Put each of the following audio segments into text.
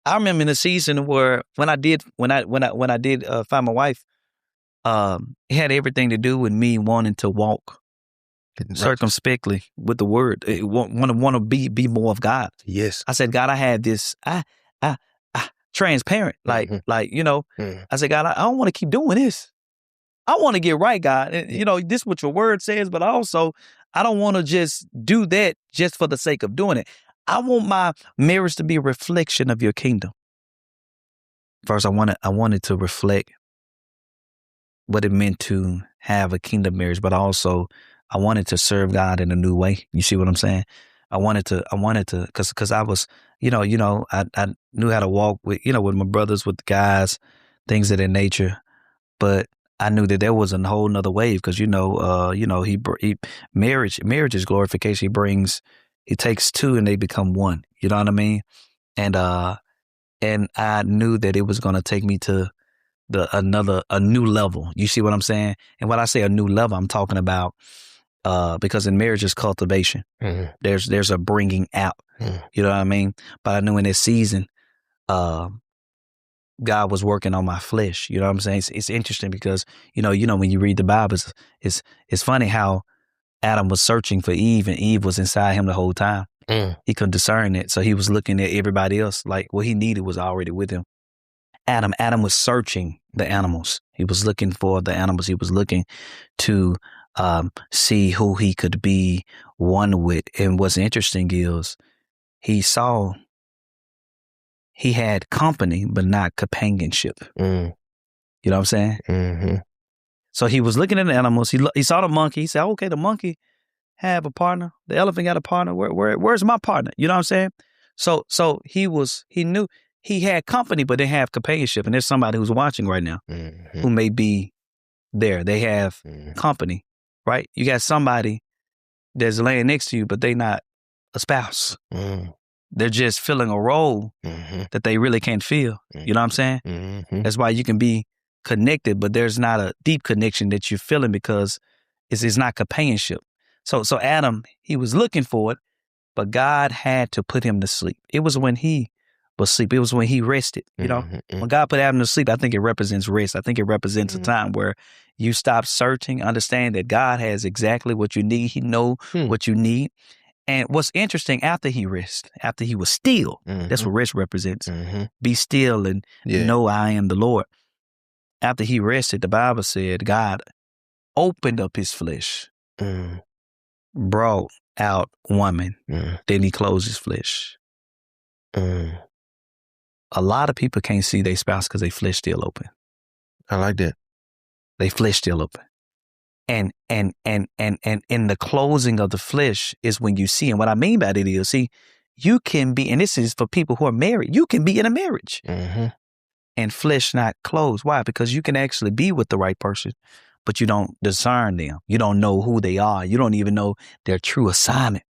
I remember in a season where when I did find my wife, it had everything to do with me wanting to walk circumspectly with the word. Want to be more of God. Yes. I said, God, I had this. I transparent, like you know. I said, God, I don't want to keep doing this. I want to get right, God. And, you know, this is what your word says, but also I don't want to just do that just for the sake of doing it. I want my marriage to be a reflection of your kingdom. First, I wanted to reflect what it meant to have a kingdom marriage, but also I wanted to serve God in a new way. You see what I'm saying? I wanted to, cause I was, I knew how to walk with my brothers, with the guys, things of that nature. But I knew that there was a whole nother wave, because marriage is glorification. He takes two and they become one. You know what I mean? And I knew that it was going to take me to a new level. You see what I'm saying? And when I say a new level, I'm talking about because in marriage is cultivation. Mm-hmm. There's a bringing out. Mm-hmm. You know what I mean? But I knew in this season, God was working on my flesh. You know what I'm saying? It's interesting because, when you read the Bible, it's funny how Adam was searching for Eve and Eve was inside him the whole time. He couldn't discern it. So he was looking at everybody else like what he needed was already with him. Adam was searching the animals. He was looking for the animals. He was looking to see who he could be one with. And what's interesting is he saw he had company, but not companionship. You know what I'm saying? Mm-hmm. So he was looking at the animals. He saw the monkey. He said, okay, the monkey have a partner. The elephant got a partner. Where's my partner? You know what I'm saying? So he knew he had company, but they have companionship. And there's somebody who's watching right now who may be there. They have company, right? You got somebody that's laying next to you, but they not a spouse. They're just filling a role that they really can't fill. You know what I'm saying? That's why you can be connected, but there's not a deep connection that you're feeling because it's not companionship. So Adam, he was looking for it, but God had to put him to sleep. It was when he was asleep. It was when he rested. You know, when God put Adam to sleep, I think it represents rest. I think it represents a time where you stop searching, understand that God has exactly what you need. He know what you need. And what's interesting, after he was still, that's what rest represents. Be still and know I am the Lord. After he rested, the Bible said God opened up his flesh, brought out woman, then he closed his flesh. A lot of people can't see their spouse because their flesh still open. I like that. They flesh still open. And in the closing of the flesh is when you see. And what I mean by that is, see, you can be, and this is for people who are married, you can be in a marriage and flesh not closed. Why? Because you can actually be with the right person, but you don't discern them. You don't know who they are. You don't even know their true assignment.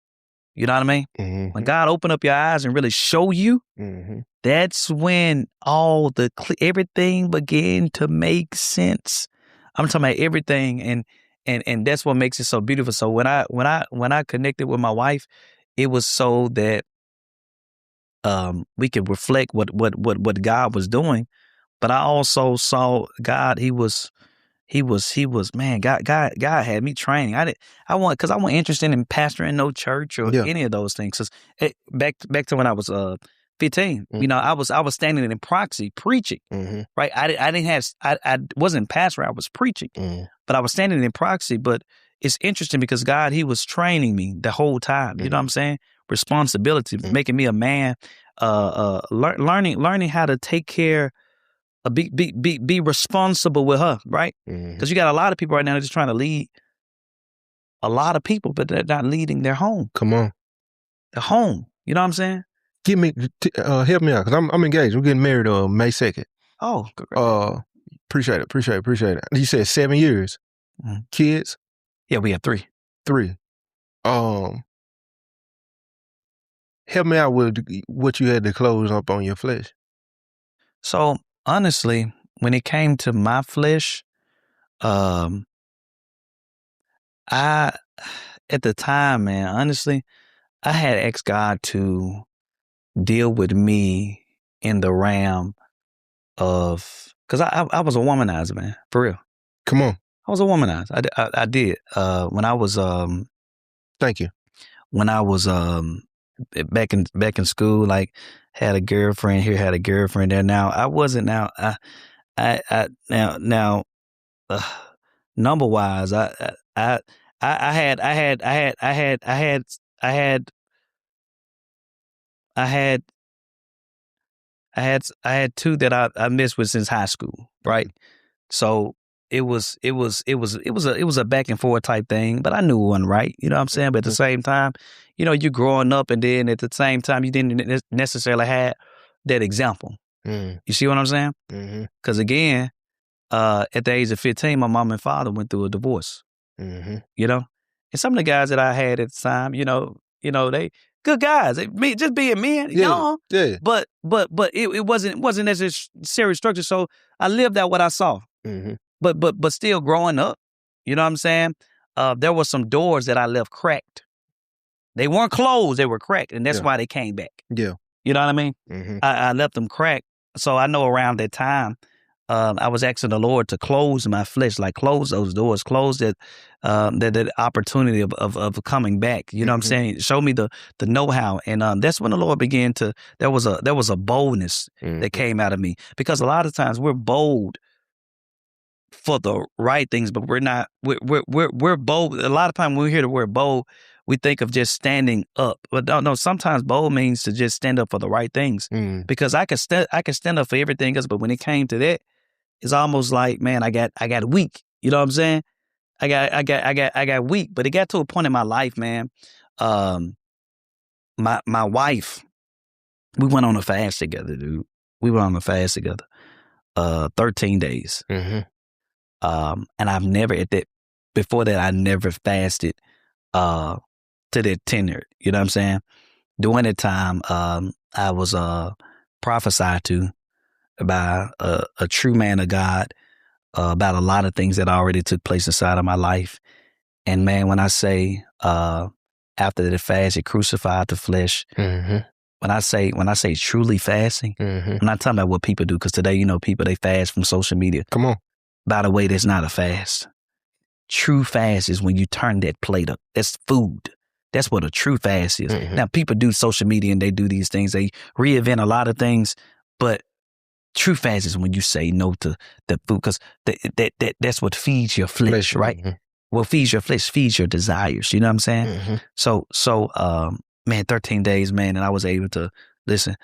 You know what I mean? When God open up your eyes and really show you, that's when everything began to make sense. I'm talking about everything, and that's what makes it so beautiful. So when I connected with my wife, it was so that we could reflect what God was doing. But I also saw God. He was man. God had me training. I wasn't interested in pastoring no church or any of those things. 'Cause back to when I was 15, I was standing in proxy preaching, right? I wasn't pastoring, I was preaching, but I was standing in proxy. But it's interesting because God, he was training me the whole time. You know what I'm saying? Responsibility, making me a man, learning how to take care. Be responsible with her, right? Because you got a lot of people right now just trying to lead a lot of people, but they're not leading their home. Come on, the home. You know what I'm saying? Help me out, because I'm engaged. We're getting married May 2nd. Oh, great. Appreciate it. You said 7 years. Kids? Yeah, we have 3. 3. Help me out with what you had to close up on your flesh. So honestly, when it came to my flesh, I at the time, man, honestly, I had asked God to deal with me in the realm of, because I was a womanizer, man, for real. Come on. I was a womanizer. I did. When I was Thank you. when I was back in school, like had a girlfriend here, had a girlfriend there. Now I wasn't. Now now number wise, I had two that I missed with since high school, right? So it was a back and forth type thing, but I knew it wasn't right, you know what I'm saying? But at the same time, you know, you growing up, and then at the same time, you didn't necessarily have that example. Mm. You see what I'm saying? Mm-hmm. Because again, at the age of 15, my mom and father went through a divorce. Mm-hmm. You know, and some of the guys that I had at the time, you know, they good guys. Me just being men, young. Yeah. But it wasn't necessarily structured. So I lived out what I saw. Mm-hmm. But still growing up, you know what I'm saying? There were some doors that I left cracked. They weren't closed, they were cracked, and that's why they came back. Yeah. You know what I mean? Mm-hmm. I left them cracked. So I know around that time, I was asking the Lord to close my flesh, like close those doors, close that opportunity of coming back. You know what I'm saying? Show me the know-how, and that's when the Lord began to. There was a boldness that came out of me, because a lot of times we're bold for the right things, but we're not. We're bold. A lot of times when we hear the word bold, we think of just standing up. But no. Sometimes bold means to just stand up for the right things. Because I could stand up for everything else, but when it came to that, it's almost like, man, I got weak. You know what I'm saying? I got weak. But it got to a point in my life, man. My wife, we went on a fast together, dude. We went on a fast together. 13 days. Mm-hmm. And I've never before that, I never fasted to that tenure. You know what I'm saying? During that time, I was prophesied to by a true man of God about a lot of things that already took place inside of my life. And man, when I say after the fast, it crucified the flesh. Mm-hmm. When I say truly fasting, I'm not talking about what people do, because today, you know, people, they fast from social media. Come on. By the way, that's not a fast. True fast is when you turn that plate up. That's food. That's what a true fast is. Now, people do social media and they do these things. They reinvent a lot of things, but true fast is when you say no to the food, because that's what feeds your flesh, right? Mm-hmm. What feeds your flesh feeds your desires. You know what I'm saying? Mm-hmm. So, man, 13 days, man, and I was able to listen.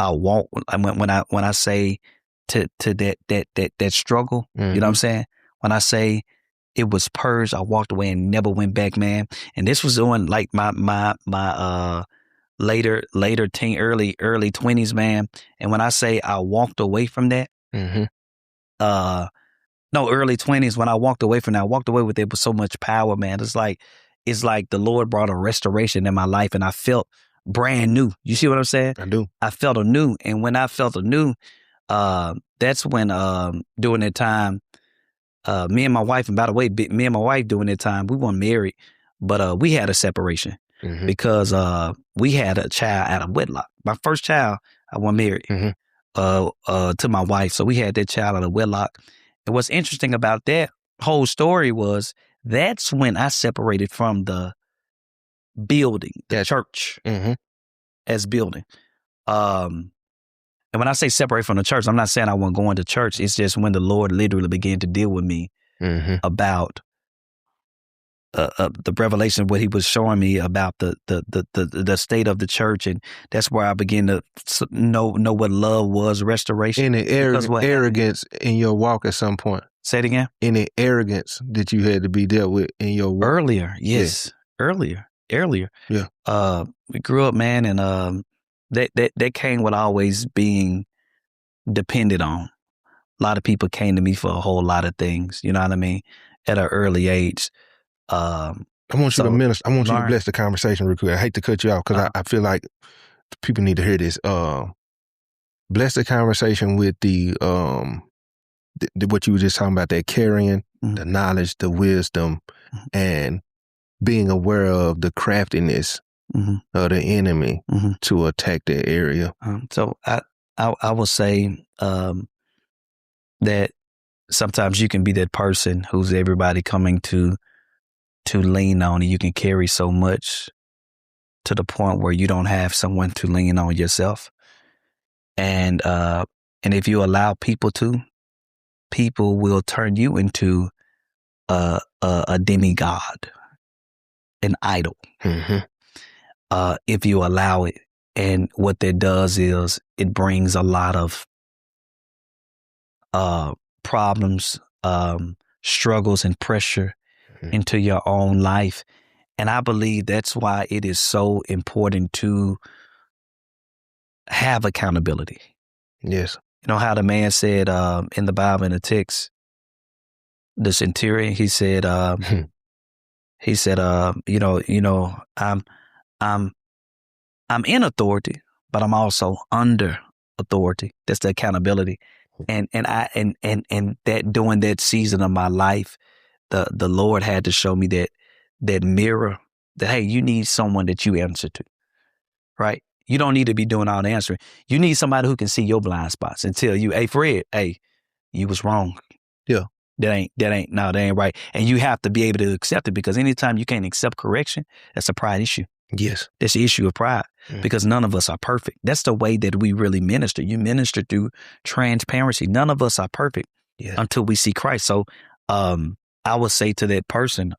I walk when I say to that struggle. You know what I'm saying? When I say it was purged, I walked away and never went back, man. And this was on like my later teen, early 20s, man. And when I say I walked away from that, no, early 20s, when I walked away from that, I walked away with it with so much power, man. It's like the Lord brought a restoration in my life, and I felt brand new. You see what I'm saying? I do. I felt anew. And when I felt anew, that's when during that time, me and my wife, and by the way, me and my wife during that time, we weren't married, but we had a separation because we had a child out of wedlock. My first child, I wasn't married to my wife, so we had that child out of wedlock. And what's interesting about that whole story was that's when I separated from the building, the church as building. And when I say separate from the church, I'm not saying I wasn't going to church. It's just when the Lord literally began to deal with me about the revelation of what He was showing me about the state of the church, and that's where I began to know what love was, restoration. Any arrogance in your walk at some point? Say it again. Any arrogance that you had to be dealt with in your walk? Earlier, yes, earlier. Yeah. We grew up, man, and that came with always being depended on. A lot of people came to me for a whole lot of things. You know what I mean? At an early age. I want you to minister. I want you to bless the conversation real quick. I hate to cut you off because I feel like people need to hear this. Bless the conversation with the what you were just talking about, that carrying, the knowledge, the wisdom, and being aware of the craftiness of the enemy to attack that area. So I will say that sometimes you can be that person who's everybody coming to lean on, and you can carry so much to the point where you don't have someone to lean on yourself. And if you allow people will turn you into a demigod, an idol. Mm-hmm. If you allow it. And what that does is it brings a lot of problems, struggles, and pressure into your own life. And I believe that's why it is so important to have accountability. Yes. You know how the man said in the Bible, in the text, the centurion, he said, I'm in authority, but I'm also under authority. That's the accountability. And that during that season of my life, the Lord had to show me that mirror, that, hey, you need someone that you answer to, right? You don't need to be doing all the answering. You need somebody who can see your blind spots and tell you, hey, Fred, hey, you was wrong. Yeah. That ain't right. And you have to be able to accept it, because anytime you can't accept correction, that's a pride issue. Yes. That's the issue of pride, because none of us are perfect. That's the way that we really minister. You minister through transparency. None of us are perfect until we see Christ. So I would say to that person,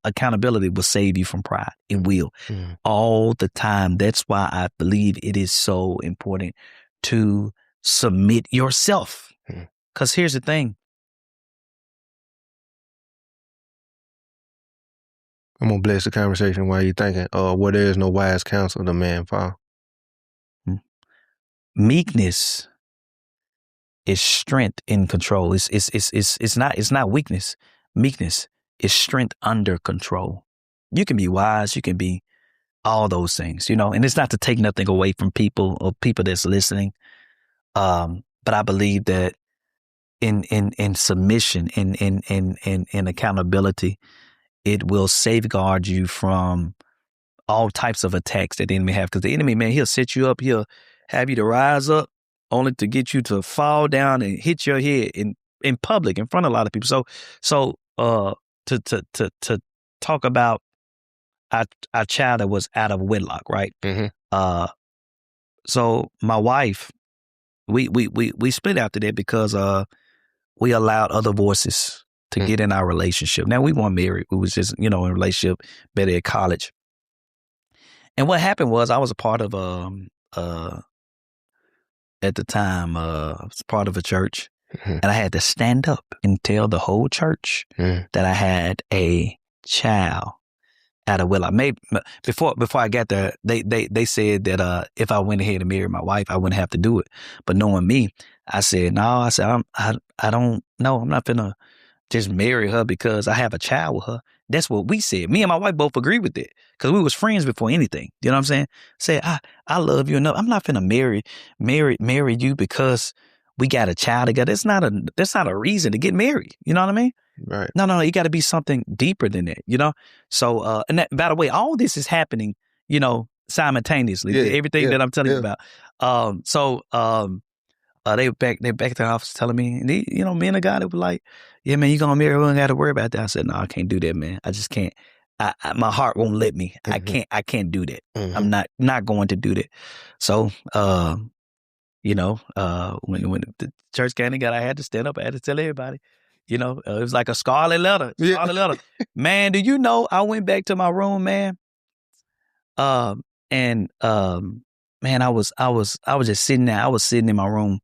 accountability will save you from pride. It will. All the time. That's why I believe it is so important to submit yourself. Because here's the thing. I'm going to bless the conversation while you're thinking, where there is no wise counsel, the man fall. Meekness is strength in control. It's not weakness. Meekness is strength under control. You can be wise. You can be all those things, and it's not to take nothing away from people or people that's listening. But I believe that in submission, in accountability, it will safeguard you from all types of attacks that the enemy have. Because the enemy, man, he'll set you up. He'll have you to rise up only to get you to fall down and hit your head in public in front of a lot of people. So to talk about our child that was out of wedlock, right? Mm-hmm. So my wife, we split after that because we allowed other voices to get in our relationship. Now, we weren't married. We was just, in a relationship, better at college. And what happened was I was a part of, at the time, I was part of a church. And I had to stand up and tell the whole church that I had a child out of wedlock. Maybe before I got there, they said that if I went ahead and married my wife, I wouldn't have to do it. But knowing me, I said, no. I said, I don't know. I'm not finna just marry her because I have a child with her. That's what we said. Me and my wife both agreed with it because we was friends before anything. You know what I'm saying? Said, I love you enough. I'm not finna marry you because we got a child together. That's not a reason to get married. You know what I mean? Right. No, you got to be something deeper than that, So, and that, by the way, all this is happening, simultaneously. Everything that I'm telling you about. They back to the office telling me, and me and the guy that were like, yeah, man, you gonna marry her, we don't got to worry about that. I said, no, I can't do that, man. I just can't. My heart won't let me. I can't do that. I'm not going to do that. So, when the church came together, I had to stand up. I had to tell everybody. It was like a scarlet letter. Man, do you know? I went back to my room, man. Man, I was just sitting there. I was sitting in my room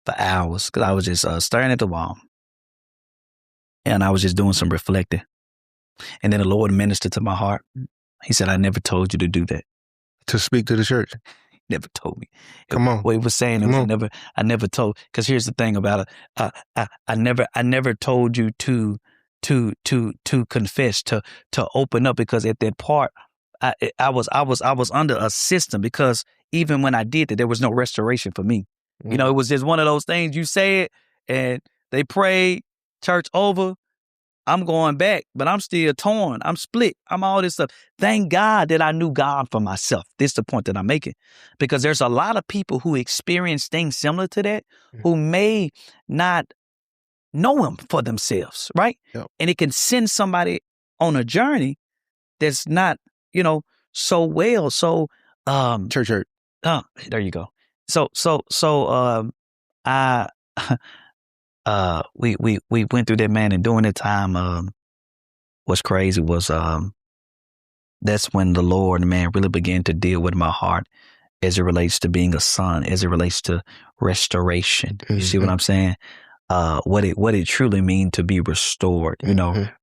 for hours because I was just staring at the wall, and I was just doing some reflecting. And then the Lord ministered to my heart. He said, "I never told you to do that. To speak to the church." Never told me. Come on. What he was saying, I never told. Because here's the thing about it. I never told you to confess, to open up, because at that part, I was under a system, because even when I did that, there was no restoration for me. It was just one of those things. You say it, and they prayed, church over, I'm going back, but I'm still torn. I'm split. I'm all this stuff. Thank God that I knew God for myself. This is the point that I'm making. Because there's a lot of people who experience things similar to that who may not know him for themselves, right? Yep. And it can send somebody on a journey that's not, so well. So church hurt. There you go. So I we went through that, man, and during that time, what's crazy was that's when the Lord, man, really began to deal with my heart as it relates to being a son, as it relates to restoration. You see what I'm saying? What it truly means to be restored,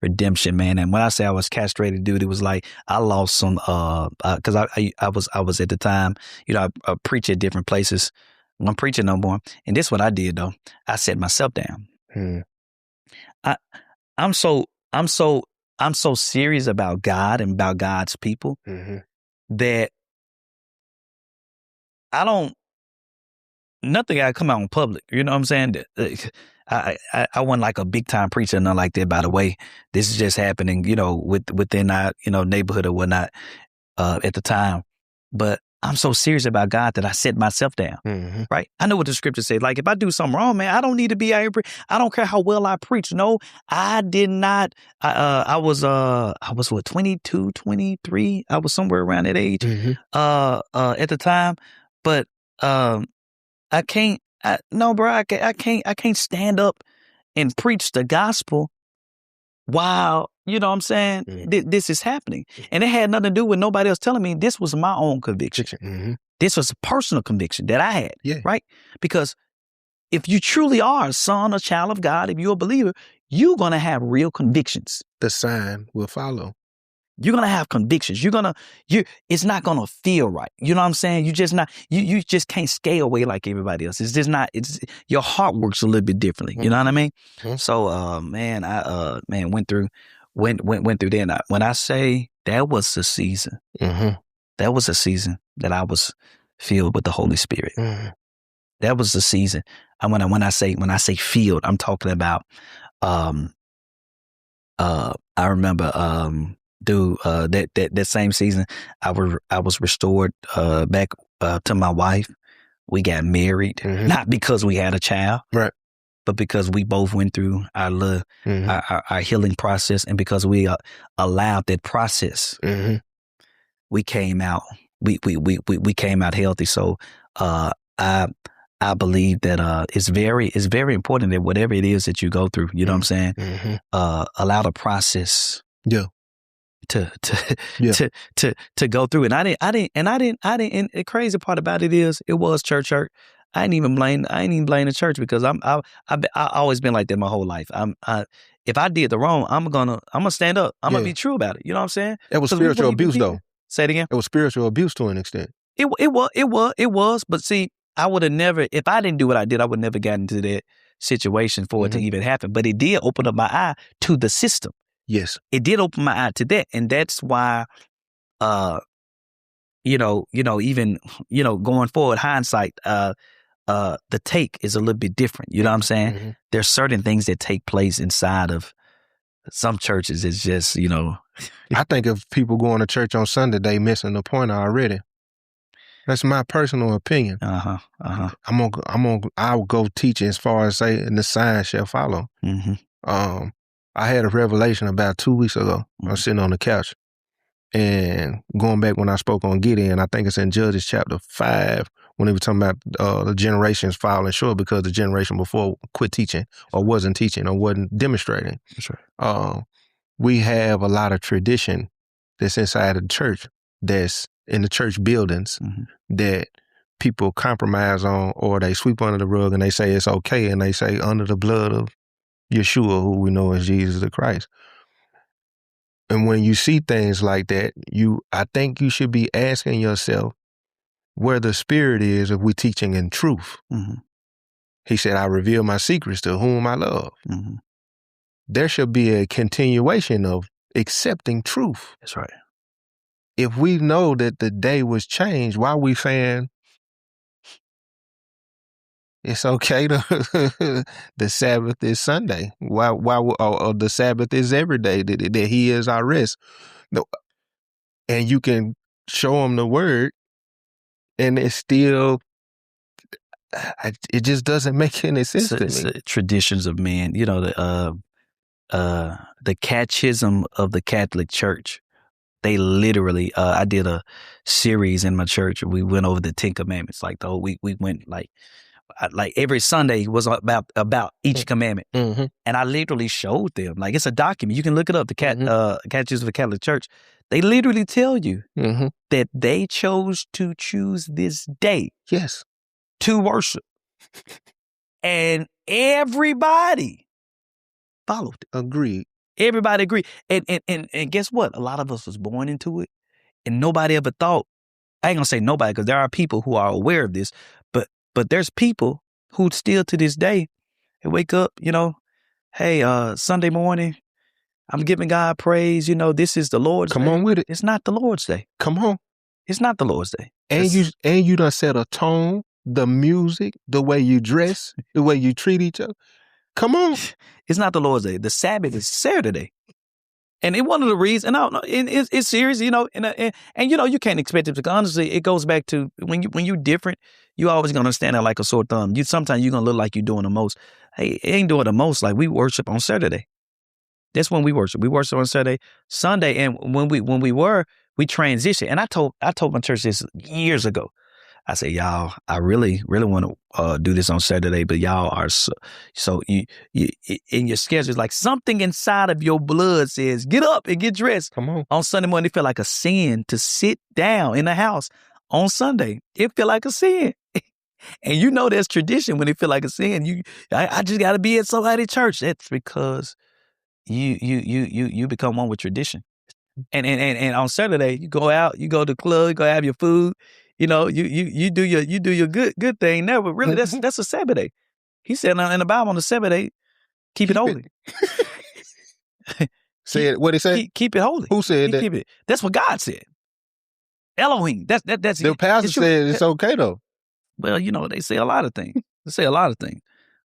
redemption, man. And when I say I was castrated, dude, it was like I lost some, cause I was at the time, I preach at different places. I'm preaching no more. And this is what I did though. I set myself down. I'm so serious about God and about God's people that nothing got to come out in public. You know what I'm saying? I wasn't like a big time preacher, nothing like that, by the way. This is just happening, within our, neighborhood or whatnot, at the time. But I'm so serious about God that I set myself down, right? I know what the scripture says. Like, if I do something wrong, man, I don't need to be out here. I don't care how well I preach. No, I did not. I was what, 22, 23? I was somewhere around that age, at the time. But, I can't stand up and preach the gospel while, you know what I'm saying, this is happening. And it had nothing to do with nobody else telling me. This was my own conviction. This was a personal conviction that I had, right? Because if you truly are a son or child of God, if you're a believer, you're going to have real convictions. The sign will follow. You're going to have convictions. It's not going to feel right. You know what I'm saying? You just can't scale away like everybody else. It's just not, your heart works a little bit differently. You know what I mean? So, man, I went through there. And when I say that was the season, that was a season that I was filled with the Holy Spirit. That was the season. And when I say filled, I'm talking about, I remember, that same season, I was restored back to my wife. We got married, not because we had a child, right, but because we both went through our our healing process, and because we allowed that process, we came out. We came out healthy. So I believe that it's very important that whatever it is that you go through, you know what I'm saying, allow the process. To go through it. And the crazy part about it is it was church hurt. I ain't even blame the church, because I've always been like that my whole life. If I did the wrong, I'm gonna stand up. I'm gonna be true about it. You know what I'm saying? That was spiritual abuse though. Say it again. It was spiritual abuse to an extent. It was. But see, I would have never, if I didn't do what I did, I would never gotten into that situation for it to even happen. But it did open up my eye to the system. Yes. It did open my eye to that. And that's why, even, going forward, hindsight, the take is a little bit different. You know what I'm saying? There's certain things that take place inside of some churches. It's just, I think if people going to church on Sunday, they missing the point already. That's my personal opinion. I'll go teach as far as say, and the sign shall follow. I had a revelation about 2 weeks ago. I was sitting on the couch and going back when I spoke on Gideon, I think it's in Judges chapter 5, when he was talking about the generations falling short because the generation before quit teaching or wasn't teaching or wasn't demonstrating. That's right. We have a lot of tradition that's inside of the church, that's in the church buildings, that people compromise on, or they sweep under the rug and they say it's okay, and they say under the blood of Yeshua, who we know as Jesus the Christ. And when you see things like that, I think you should be asking yourself where the spirit is if we're teaching in truth. He said, I reveal my secrets to whom I love. There should be a continuation of accepting truth. That's right. If we know that the day was changed, why are we saying It's okay to the Sabbath is Sunday. Why the Sabbath is every day that he is our rest. No, and you can show them the word, and it's still, it just doesn't make any sense to me. Traditions of men, the catechism of the Catholic Church. They literally, I did a series in my church. We went over the 10 Commandments, like the whole week. We went like every Sunday was about each commandment. Mm-hmm. And I literally showed them, like, it's a document. You can look it up, the Catechism of the Catholic Church. They literally tell you that they chose to choose this day. Yes. To worship. And everybody followed it. Agreed. Everybody agreed. And guess what? A lot of us was born into it, and nobody ever thought. I ain't gonna say nobody, because there are people who are aware of this, but there's people who still to this day, they wake up, hey, Sunday morning, I'm giving God praise. This is the Lord's day. Come on with it. It's not the Lord's day. Come on. It's not the Lord's day. And you done set a tone, the music, the way you dress, the way you treat each other. Come on. It's not the Lord's day. The Sabbath is Saturday. And one of the reasons, and I don't know, it's serious, and you can't expect it, because honestly, it goes back to when you're different, you always gonna stand out like a sore thumb. Sometimes you're gonna look like you're doing the most. Hey, it ain't doing the most. Like, we worship on Saturday. That's when we worship. We worship on Saturday, Sunday, and when we transition. And I told my church this years ago. I said, y'all, I really, really want to do this on Saturday, but y'all are so you in your schedule, like something inside of your blood says, get up and get dressed. Come on. On Sunday morning, it feel like a sin to sit down in the house on Sunday. It feel like a sin. And there's tradition when it feel like a sin. I just got to be at somebody's church. That's because you become one with tradition. And on Saturday, you go out, you go to the club, you go have your food. You do your good thing there, but really that's a Sabbath day. He said in the Bible on the Sabbath day, keep it holy. Said what he said? Keep it holy. Who said that? Keep it. That's what God said. Elohim. That's the pastor said it's okay though. Well, they say a lot of things.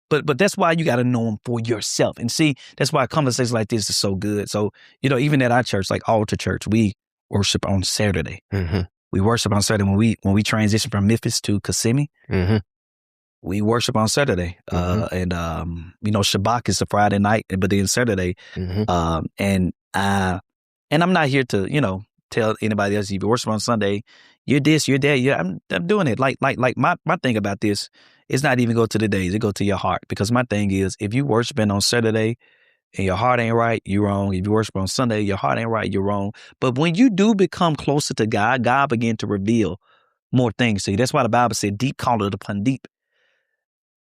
But that's why you got to know them for yourself. And see, that's why conversations like this is so good. So, even at our church, like Altar Church, we worship on Saturday. Mm-hmm. We worship on Saturday when we transition from Memphis to Kissimmee. Mm-hmm. We worship on Saturday, and Shabbat is the Friday night, but then Saturday, and I'm not here to tell anybody else if you worship on Sunday, you're this, you're that. Yeah, I'm doing it. Like my thing about this is not even go to the days; it go to your heart. Because my thing is, if you worshiping on Saturday and your heart ain't right, you're wrong. If you worship on Sunday, your heart ain't right, you're wrong. But when you do become closer to God, God begin to reveal more things to you. That's why the Bible said, deep calleth upon deep.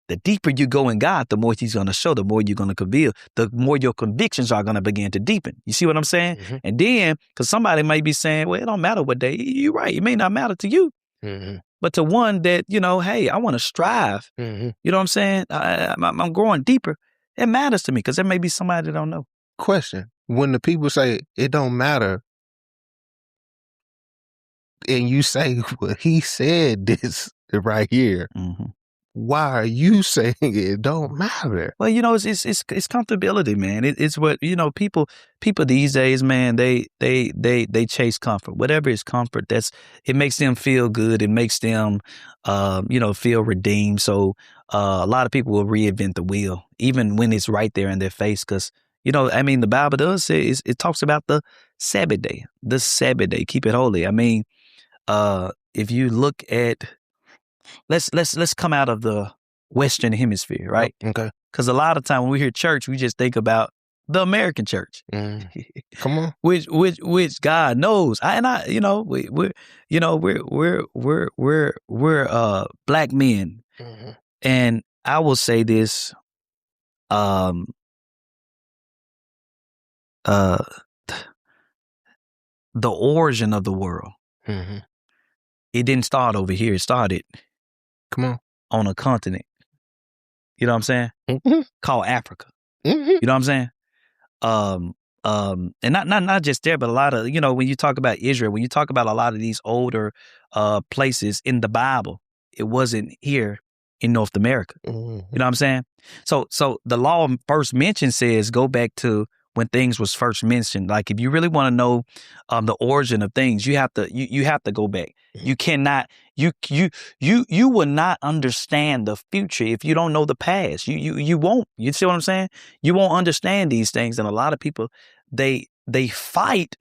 The deeper you go in God, the more he's going to show, the more you're going to reveal, the more your convictions are going to begin to deepen. You see what I'm saying? Mm-hmm. And then, because somebody might be saying, well, it don't matter what day. You're right. It may not matter to you. Mm-hmm. But to one that, hey, I want to strive. Mm-hmm. You know what I'm saying? I'm growing deeper. It matters to me, because there may be somebody that don't know. Question. When the people say it don't matter, and you say, well, he said this right here, why are you saying it don't matter? Well, it's comfortability, man. It's what, people these days, man, they chase comfort. Whatever is comfort, it makes them feel good. It makes them, feel redeemed. So a lot of people will reinvent the wheel, even when it's right there in their face. Because, the Bible does say, it talks about the Sabbath day, keep it holy. If you look at, let's come out of the Western Hemisphere, right? Okay. Because a lot of time when we hear church, we just think about the American church. Come on. which God knows. We're black men, and I will say this, the origin of the world. It didn't start over here. It started, on a continent. You know what I'm saying? Called Africa. You know what I'm saying? And not just there, but a lot of, when you talk about Israel, when you talk about a lot of these older places in the Bible, it wasn't here in North America. You know what I'm saying? So the law first mentioned says go back to when things was first mentioned. Like if you really want to know the origin of things, you have to go back. You cannot you will not understand the future if you don't know the past. You won't. You see what I'm saying? You won't understand these things. And a lot of people they fight,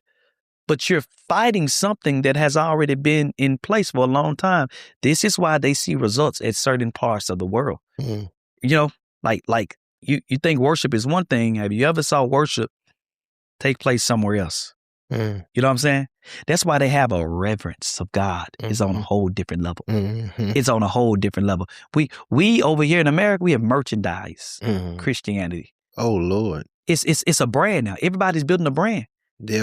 but you're fighting something that has already been in place for a long time. This is why they see results at certain parts of the world. You know, like you think worship is one thing. Have you ever saw worship take place somewhere else? You know what I'm saying? That's why they have a reverence of God. It's on a whole different level. It's on a whole different level. We over here in America, we have merchandise Christianity. Oh Lord. It's a brand now. Everybody's building a brand.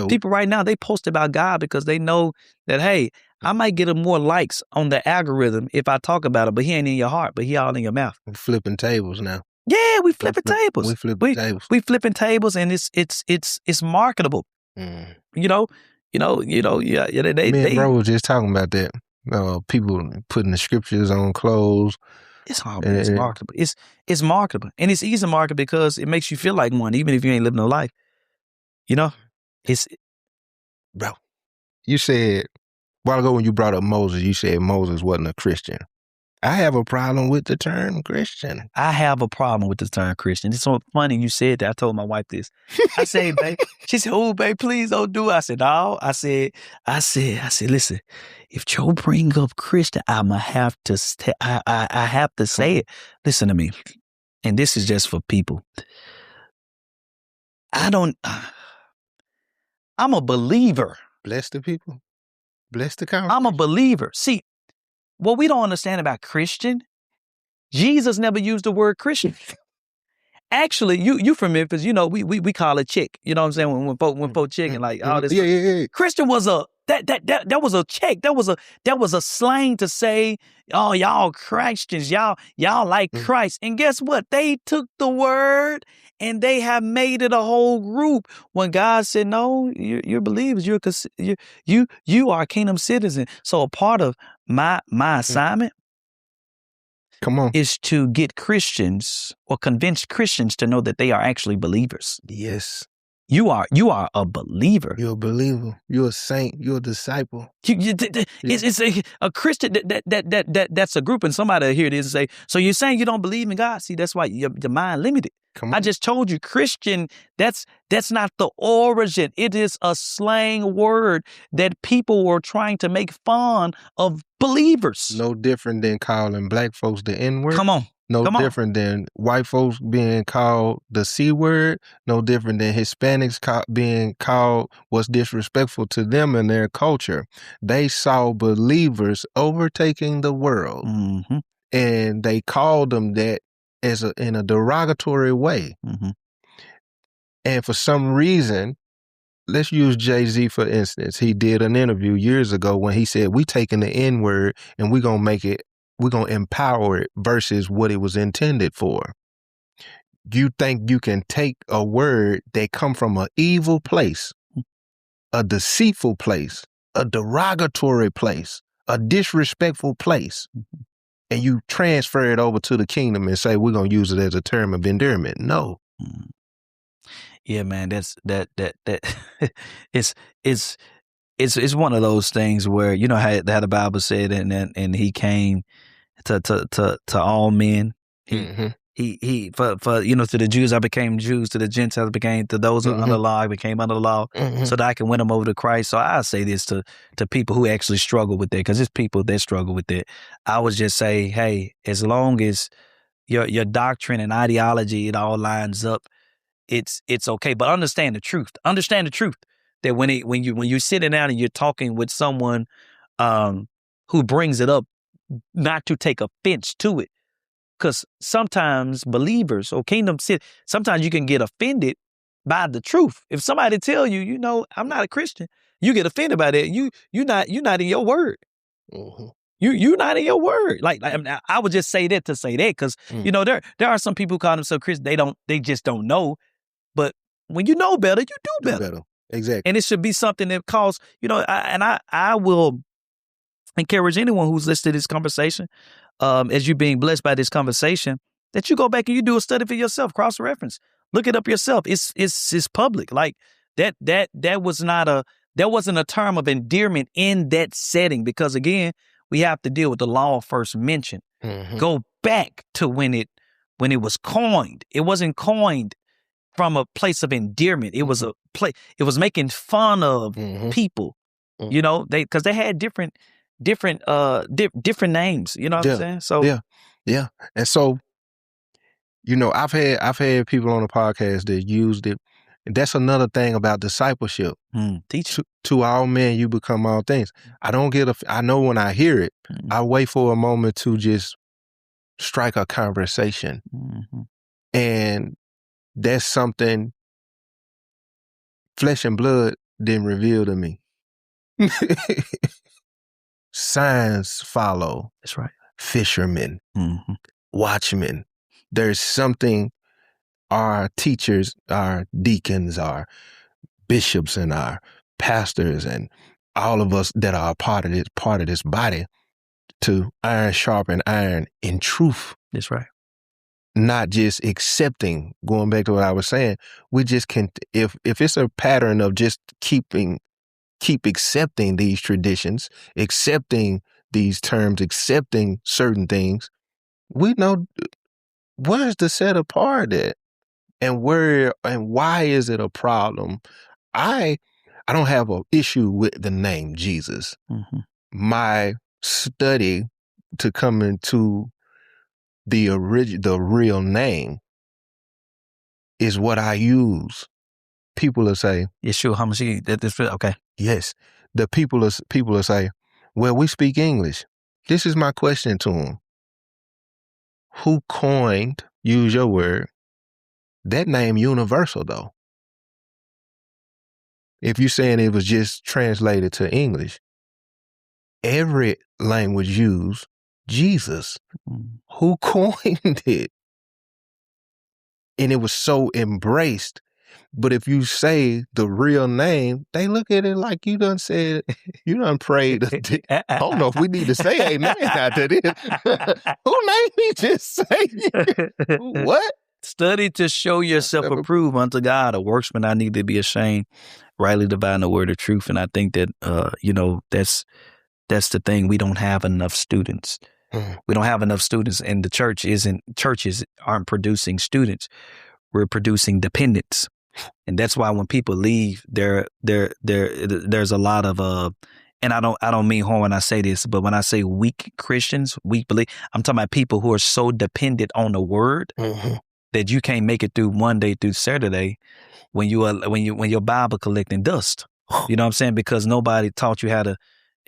People right now, they post about God because they know that, hey, I might get more likes on the algorithm if I talk about it, but he ain't in your heart, but he all in your mouth. We're flipping tables now. Yeah, we flipping tables. We flipping tables. We flipping tables, and it's marketable. Yeah. Me and bro was just talking about that. People putting the scriptures on clothes. It's marketable. It's marketable, and it's easy to market because it makes you feel like one, even if you ain't living a life. You know. Bro, you said, a while ago when you brought up Moses, you said Moses wasn't a Christian. I have a problem with the term Christian. I have a problem with the term Christian. It's so funny you said that. I told my wife this. I said, babe, she said, oh, babe, please don't do it. I said, no. I said, listen, if Joe bring up Christian, I'm going to have to, I have to say it. Listen to me. And this is just for people. I'm a believer. Bless the people. Bless the conversation. I'm a believer. See, what we don't understand about Christian, Jesus never used the word Christian. Actually, you from Memphis, you know, we call it chick. You know what I'm saying? When folk chicken, like all this. Yeah. Christian was that was a check. That was a slang to say, oh, y'all Christians, y'all like Christ. And guess what? They took the word and they have made it a whole group. When God said, no, you're believers. You are a kingdom citizen. So a part of my assignment is to get Christians or convince Christians to know that they are actually believers. Yes. You are a believer. You're a believer. You're a saint. You're a disciple. It's a Christian that's a group, and somebody will hear this and say, so you're saying you don't believe in God? See, that's why your mind limited. I just told you, Christian, that's not the origin. It is a slang word that people were trying to make fun of believers. No different than calling black folks the N-word. Come on. No different than white folks being called the C word. No different than Hispanics being called what's disrespectful to them and their culture. They saw believers overtaking the world, and they called them that in a derogatory way. And for some reason, let's use Jay-Z for instance. He did an interview years ago when he said, we taking the N-word and we're going to empower it versus what it was intended for. You think you can take a word that come from an evil place, a deceitful place, a derogatory place, a disrespectful place, and you transfer it over to the kingdom and say, we're going to use it as a term of endearment? No. Yeah, man, it's one of those things where, you know how the Bible said, and he came to all men. He for you know, to the Jews I became Jews, to the Gentiles became, to those who are under the law I became under the law, so that I can win them over to Christ. So I say this to people who actually struggle with that, because it's people that struggle with that. I would just say, hey, as long as your doctrine and ideology, it all lines up, it's okay. But understand the truth. Understand the truth that when you're sitting down and you're talking with someone who brings it up, not to take offense to it. Because sometimes believers or kingdom sit, sometimes you can get offended by the truth. If somebody tell you, you know, I'm not a Christian, you get offended by that. You're not in your word. You're not in your word. Like I would just say that to say that, because you know there are some people who call themselves Christian. They just don't know. But when you know better, you do better. Exactly. And it should be something that calls, you know. I will encourage anyone who's listening to this conversation. as you're being blessed by this conversation, that you go back and you do a study for yourself, cross-reference, look it up yourself. It's public. Like that wasn't a term of endearment in that setting, because again, we have to deal with the law first mentioned. Mm-hmm. Go back to when it was coined. It wasn't coined from a place of endearment. It was it was making fun of people, you know, because they had different names, you know what I'm saying? So yeah. And so, you know, I've had people on the podcast that used it. And that's another thing about discipleship. Teach. To all men, you become all things. I know when I hear it, I wait for a moment to just strike a conversation. And that's something flesh and blood didn't reveal to me. Signs follow. That's right. Fishermen, watchmen. There's something our teachers, our deacons, our bishops, and our pastors, and all of us that are a part of this body, to iron sharpen iron in truth. That's right. Not just accepting. Going back to what I was saying, we just can. If it's a pattern of just keep accepting these traditions, accepting these terms, accepting certain things, we know where's the set apart at, and why is it a problem? I don't have an issue with the name Jesus. My study to come into the real name is what I use. People will say, Yeshua HaMashiach. Okay. Yes. The people will say, well, we speak English. This is my question to them. Who coined, use your word, that name universal though? If you're saying it was just translated to English, every language used Jesus. Who coined it? And it was so embraced. But if you say the real name, they look at it like you done said, you done prayed. I don't know if we need to say amen after this. Who made me just say what? Study to show yourself approved unto God, a workman I need to be ashamed, rightly dividing the word of truth. And I think that, that's the thing. We don't have enough students. We don't have enough students, and the churches aren't producing students. We're producing dependents. And that's why when people leave, there's a lot of and I don't mean harm when I say this, but when I say weak Christians, weak belief, I'm talking about people who are so dependent on the word that you can't make it through Monday through Saturday when your Bible collecting dust. You know what I'm saying? Because nobody taught you how to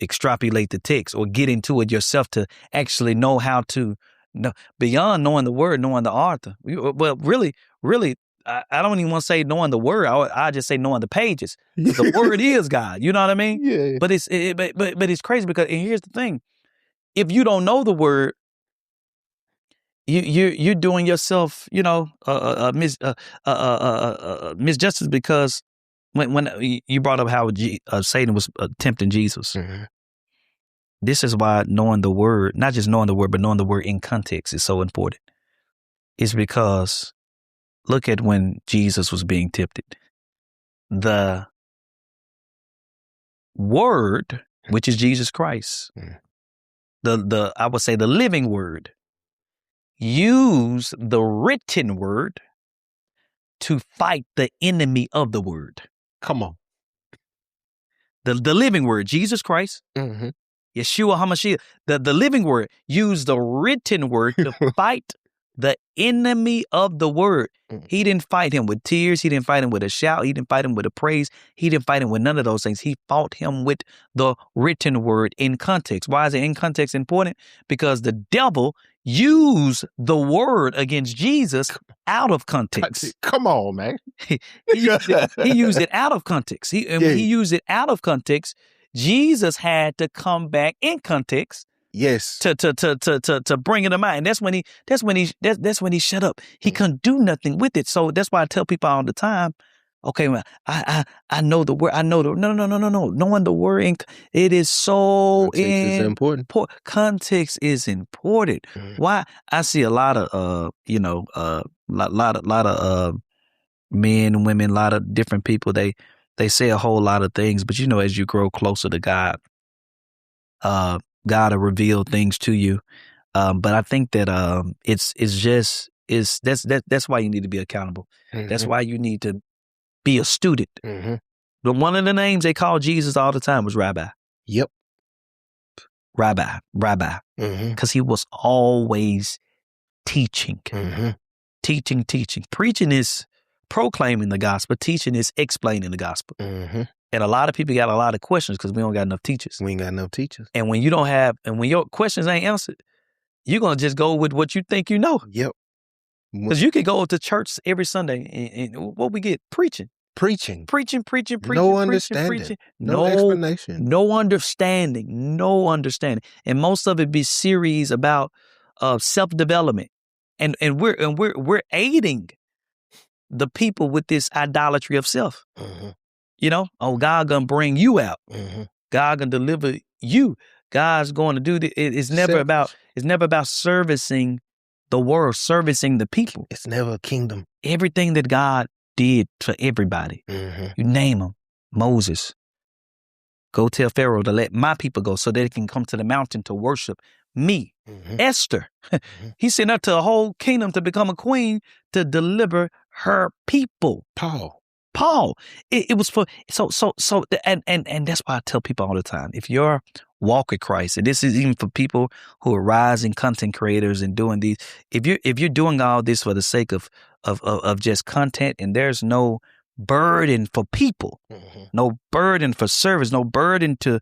extrapolate the text or get into it yourself to actually know how to know, beyond knowing the word, knowing the author. Well, really, I don't even want to say knowing the word. I just say knowing the pages. The word is God. You know what I mean? Yeah. But it's crazy because, and here's the thing: if you don't know the word, you're doing yourself, misjustice, because when you brought up how Satan was tempting Jesus. This is why knowing the word, not just knowing the word, but knowing the word in context is so important. It's because look at when Jesus was being tempted. The word, which is Jesus Christ, I would say the living word, used the written word to fight the enemy of the word. Come on. The living word, Jesus Christ, Yeshua HaMashiach, the living word, used the written word to fight the enemy of the word. He didn't fight him with tears. He didn't fight him with a shout. He didn't fight him with a praise. He didn't fight him with none of those things. He fought him with the written word in context. Why is it in context important? Because the devil used the word against Jesus out of context. Come on, man. He used it out of context. He used it out of context. Jesus had to come back in context. Yes. To bring it to mind. That's when he shut up. He couldn't do nothing with it. So that's why I tell people all the time, Okay, well, I know the word. I know the no. Knowing the word, it is so important. Context is important. Why? I see a lot of lot of men and women, a lot of different people. They say a whole lot of things, but as you grow closer to God, God will reveal things to you. But I think that that's why you need to be accountable. That's why you need to be a student. But one of the names they called Jesus all the time was Rabbi. Yep. Rabbi. Because he was always teaching. Teaching. Preaching is proclaiming the gospel. Teaching is explaining the gospel. And a lot of people got a lot of questions because we don't got enough teachers. We ain't got enough teachers. And when when your questions ain't answered, you're going to just go with what you think you know. Yep. Because you could go to church every Sunday and what we get? Preaching. No understanding. No explanation. No understanding. And most of it be series about self-development. And we're aiding the people with this idolatry of self. God gonna bring you out. God gonna deliver you. God's going to do this. It's never about servicing the world, servicing the people. It's never a kingdom. Everything that God did for everybody. You name them. Moses, go tell Pharaoh to let my people go so they can come to the mountain to worship me. Esther, he sent her to a whole kingdom to become a queen to deliver her people. Paul. It was for and that's why I tell people all the time, if your walk with Christ, and this is even for people who are rising content creators and doing these, if you're doing all this for the sake of just content and there's no burden for people, no burden for service, no burden to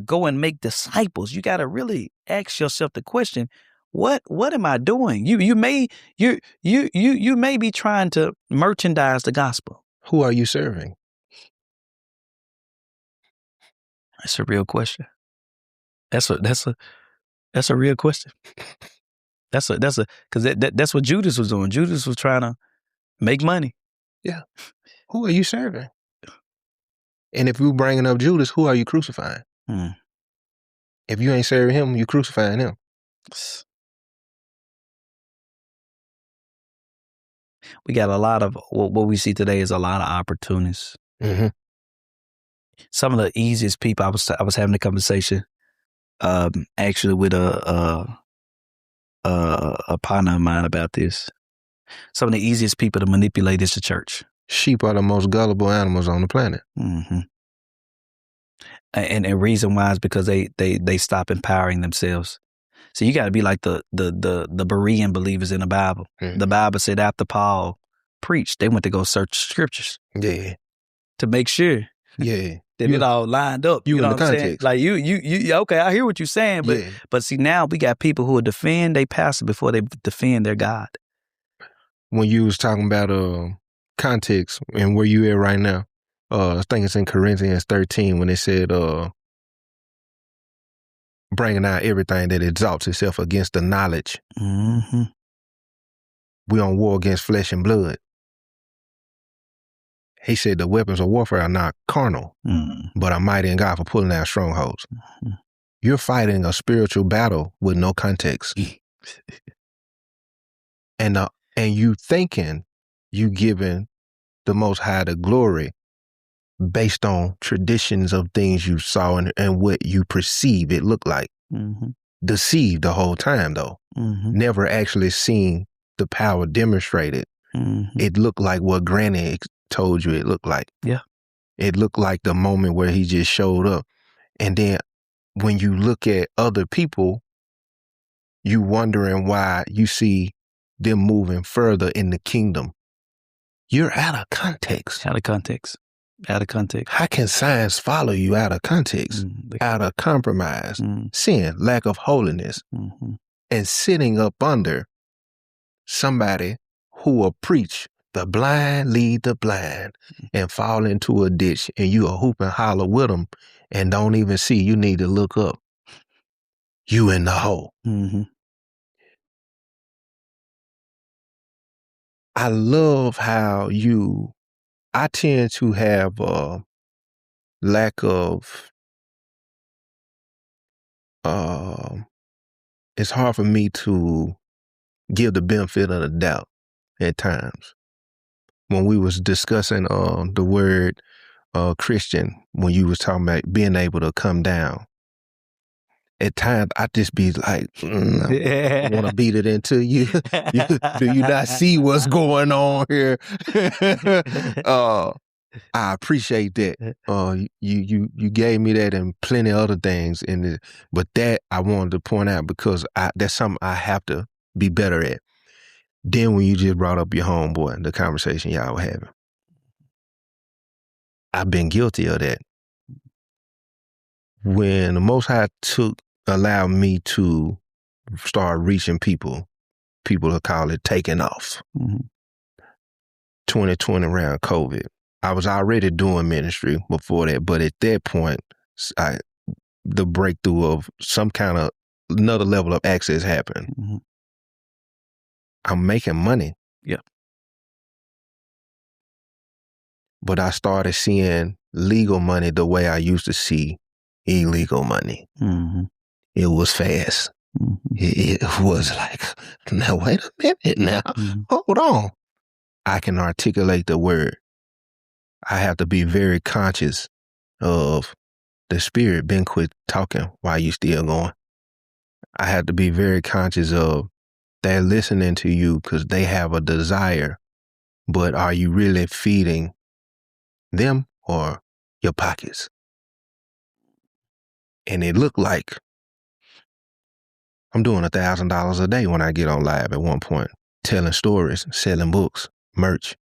go and make disciples, you got to really ask yourself the question, what am I doing? You may be trying to merchandise the gospel. Who are you serving? That's a real question. That's a real question. That's because that's what Judas was doing. Judas was trying to make money. Yeah. Who are you serving? And if you're bringing up Judas, who are you crucifying? If you ain't serving him, you crucifying him. We got a lot of what we see today is a lot of opportunists. Some of the easiest people. I was having a conversation, actually with a partner of mine about this. Some of the easiest people to manipulate is the church. Sheep are the most gullible animals on the planet. And the reason why is because they stop empowering themselves. So you got to be like the Berean believers in the Bible. The Bible said after Paul preached, they went to go search scriptures. Yeah. To make sure. Yeah. That it all lined up. You know what I'm saying? context. Like you okay, I hear what you're saying, but see now we got people who will defend their pastor before they defend their God. When you was talking about context and where you at right now, I think it's in Corinthians 13 when it said bringing out everything that exalts itself against the knowledge. We on war against flesh and blood. He said the weapons of warfare are not carnal, but are mighty in God for pulling down strongholds. You're fighting a spiritual battle with no context. And you thinking you giving the Most High the glory based on traditions of things you saw and what you perceive it looked like. Deceived the whole time, though. Never actually seen the power demonstrated. It looked like what Granny told you it looked like. Yeah. It looked like the moment where he just showed up. And then when you look at other people, you wondering why you see them moving further in the kingdom. You're out of context. Out of context. How can science follow you out of context, out of compromise, sin, lack of holiness, and sitting up under somebody who will preach the blind lead the blind and fall into a ditch and you are hoop and holler with them and don't even see you need to look up. You in the hole. I love how you I tend to have a lack of, it's hard for me to give the benefit of the doubt at times. When we was discussing the word Christian, when you was talking about being able to come down, at times I just be like, I want to beat it into you. Do you not see what's going on here? I appreciate that. You gave me that and plenty of other things in it, but that I wanted to point out because that's something I have to be better at. Then when you just brought up your homeboy, the conversation y'all were having, I've been guilty of that. When the Most High allowed me to start reaching people will call it taking off. 2020 around COVID. I was already doing ministry before that, but at that point, the breakthrough of some kind of another level of access happened. I'm making money. Yeah. But I started seeing legal money the way I used to see illegal money. It was fast. It was like, now wait a minute now. Hold on. I can articulate the word. I have to be very conscious of the spirit been quit talking while you still going. I have to be very conscious of they're listening to you because they have a desire, but are you really feeding them or your pockets? And it looked like I'm doing $1,000 a day when I get on live at one point, telling stories, selling books, merch,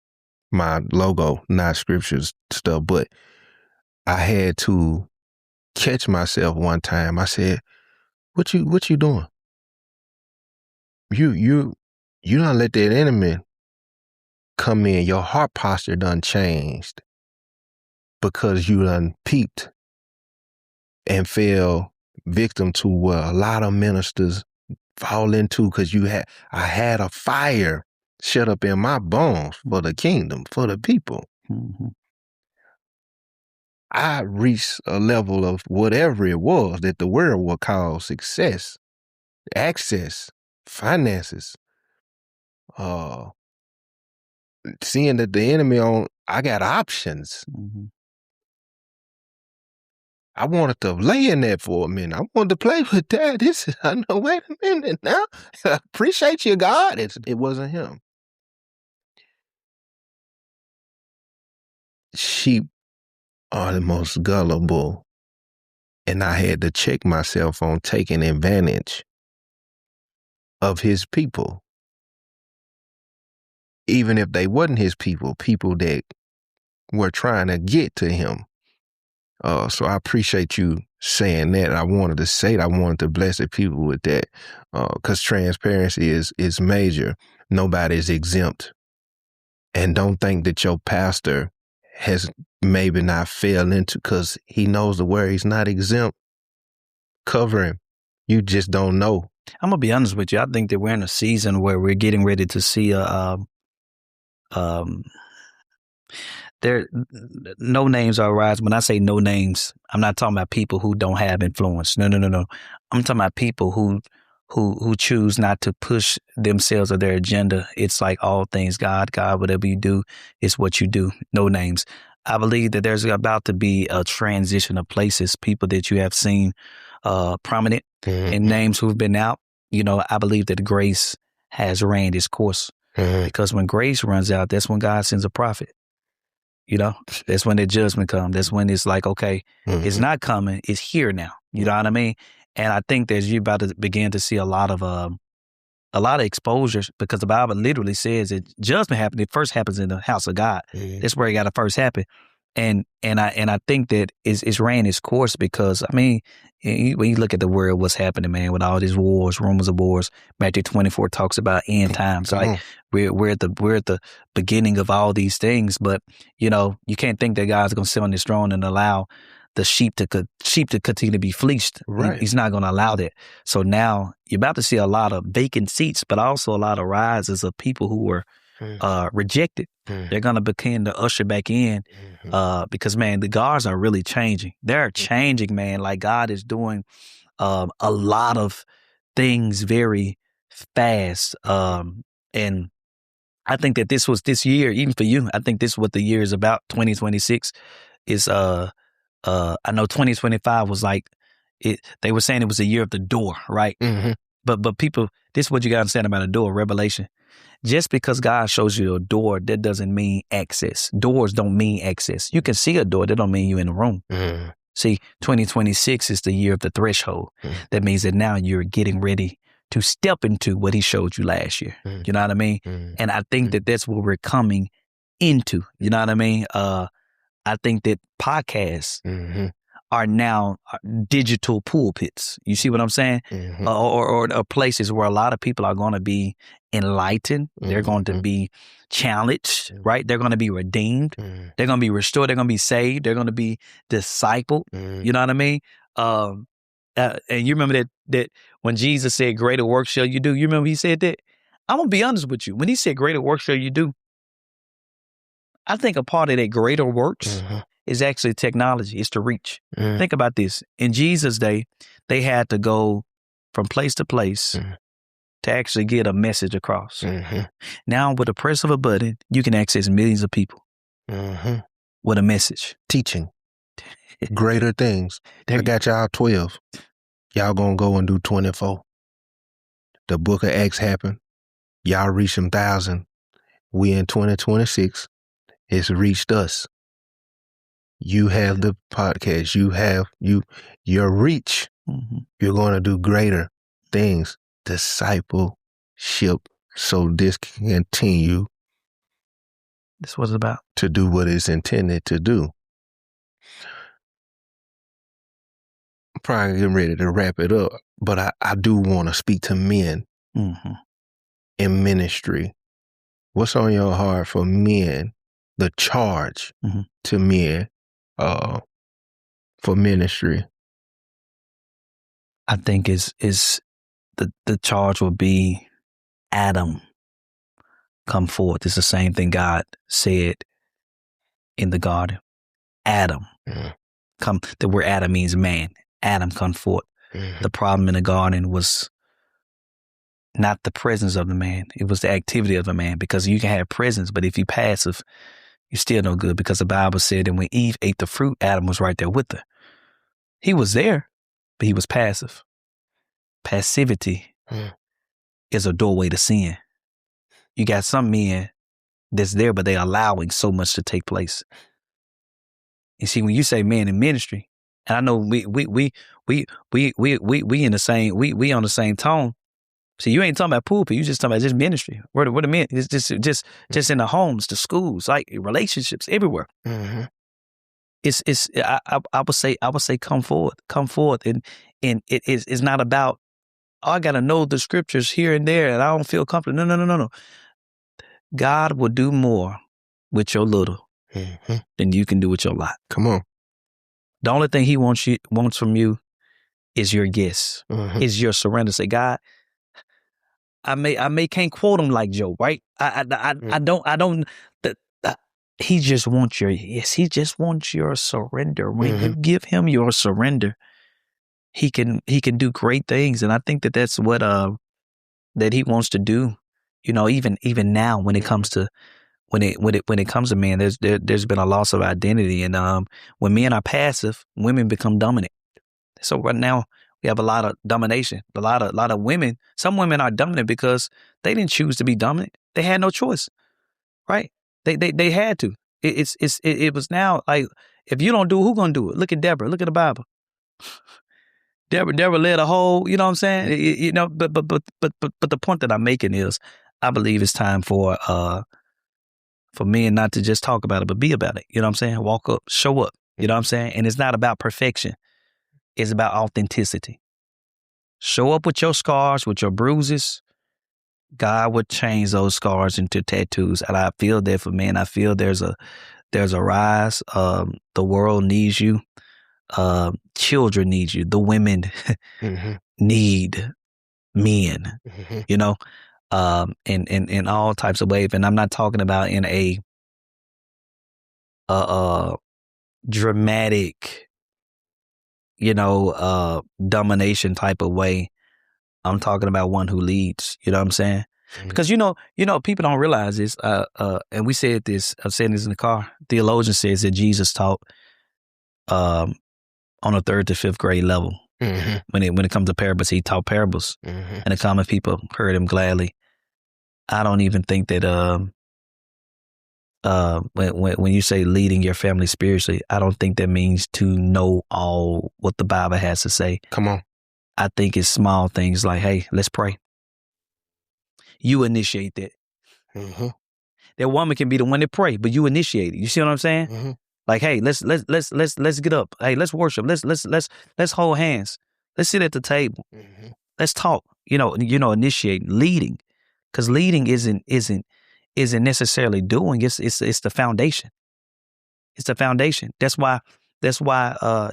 my logo, not scriptures stuff, but I had to catch myself one time. I said, what you doing? You done let that enemy come in. Your heart posture done changed because you done peeped and fell victim to what a lot of ministers fall into because I had a fire shut up in my bones for the kingdom, for the people. I reached a level of whatever it was that the world would call success, access, finances, seeing that the enemy I got options. I wanted to lay in that for a minute. I wanted to play with that. I know, wait a minute now. Appreciate you, God. It wasn't him. Sheep are the most gullible, and I had to check myself on taking advantage of his people. Even if they wasn't his people that were trying to get to him. So I appreciate you saying that. I wanted to say that. I wanted to bless the people with that because transparency is major. Nobody's exempt. And don't think that your pastor has maybe not fell into because he knows the word. He's not exempt. Cover him. You just don't know. I'm going to be honest with you. I think that we're in a season where we're getting ready to see no names are rising. When I say no names, I'm not talking about people who don't have influence. No. I'm talking about people who choose not to push themselves or their agenda. It's like all things God, whatever you do, it's what you do. No names. I believe that there's about to be a transition of places, people that you have seen prominent and names who've been out. I believe that grace has ran its course because when grace runs out, that's when God sends a prophet. That's when the judgment comes. That's when it's like, okay, it's not coming. It's here now. You know what I mean? And I think that you're about to begin to see a lot of exposures because the Bible literally says that judgment happens. It first happens in the house of God. That's where it got to first happen. And I think that it's ran its course because, I mean, when you look at the world, what's happening, man, with all these wars, rumors of wars, Matthew 24 talks about end times. Like we're at the beginning of all these things, but you can't think that God's going to sit on his throne and allow the sheep to continue to be fleeced. Right. He's not going to allow that. So now you're about to see a lot of vacant seats, but also a lot of rises of people who were rejected. They're going to begin to usher back in because, man, the guards are really changing. They're changing, man. Like God is doing a lot of things very fast. And I think that this year, even for you, I think this is what the year is about. 2026 is, I know 2025 was like, they were saying it was a year of the door, right? But people, this is what you got to understand about a door, Revelation. Just because God shows you a door, that doesn't mean access. Doors don't mean access. You can see a door, that don't mean you're in the room. See, 2026 is the year of the threshold. That means that now you're getting ready to step into what he showed you last year. You know what I mean? And I think that that's what we're coming into. You know what I mean? I think that podcasts are now digital pulpits. You see what I'm saying? Or places where a lot of people are going to be enlightened. They're going to be challenged, right? They're going to be redeemed. They're going to be restored. They're going to be saved. They're going to be discipled. You know what I mean? And you remember that when Jesus said, greater work shall you do, you remember he said that? I'm going to be honest with you. When he said, greater work shall you do, I think a part of that greater works is actually technology. It's to reach. Think about this. In Jesus' day, they had to go from place to place to actually get a message across. Now, with the press of a button, you can access millions of people with a message. Teaching greater things. I got y'all 12. Y'all gonna go and do 24. The book of Acts happened. Y'all reached them 1,000. We in 2026. It's reached us. You have the podcast. You have your reach. You're going to do greater things. Discipleship. So this can continue. That's what it's about. To do what it's intended to do. I'm probably getting ready to wrap it up, but I do want to speak to men in ministry. What's on your heart for men? The charge to men for ministry. I think is the charge will be Adam, come forth. It's the same thing God said in the garden. Adam, come. The word Adam means man. Adam, come forth. The problem in the garden was not the presence of the man. It was the activity of the man, because you can have presence, but if you're passive, you're still no good, because the Bible said that when Eve ate the fruit, Adam was right there with her. He was there, but he was passive. Passivity is a doorway to sin. You got some men that's there, but they're allowing so much to take place. You see, when you say men in ministry, and I know we in the same, we on the same tone. See, you ain't talking about pulpit. You just talking about just ministry. Where the men? It's just in the homes, the schools, like relationships, everywhere. I would say come forth, and it's not about, oh, I gotta know the scriptures here and there, and I don't feel comfortable. No. God will do more with your little than you can do with your lot. Come on. The only thing He wants from you is your yes, is your surrender. Say, God, I may can't quote him like Joe, right? I don't. He just wants your yes. He just wants your surrender. When you give him your surrender, he can do great things. And I think that that's what that he wants to do. You know, even now when it comes to when it comes to men, there's been a loss of identity, and when men are passive, women become dominant. So right now we have a lot of domination. A lot of women. Some women are dominant because they didn't choose to be dominant. They had no choice, right? They had to. It was now like, if you don't do it, who gonna do it? Look at Deborah. Look at the Bible. Deborah led a whole. You know what I'm saying? But the point that I'm making is, I believe it's time for men not to just talk about it, but be about it. You know what I'm saying? Walk up, show up. You know what I'm saying? And it's not about perfection. It's about authenticity. Show up with your scars, with your bruises. God would change those scars into tattoos. And I feel that for men. I feel there's a rise. The world needs you. Children need you. The women need men. You know, in all types of ways. And I'm not talking about in a dramatic, domination type of way. I'm talking about one who leads. You know what I'm saying? Mm-hmm. Because people don't realize this. And we said this. I've said this in the car. Theologian says that Jesus taught on a 3rd to 5th grade level. Mm-hmm. When it comes to parables, he taught parables, mm-hmm. and the common people heard him gladly. I don't even think that when you say leading your family spiritually, I don't think that means to know all what the Bible has to say. Come on. I think it's small things like, hey, let's pray. You initiate that. Mm-hmm. That woman can be the one that pray, but you initiate it. You see what I'm saying? Mm-hmm. Like, hey, let's get up. Hey, let's worship. Let's hold hands. Let's sit at the table. Mm-hmm. Let's talk. Initiate leading, because leading isn't necessarily doing. It's the foundation. It's the foundation. That's why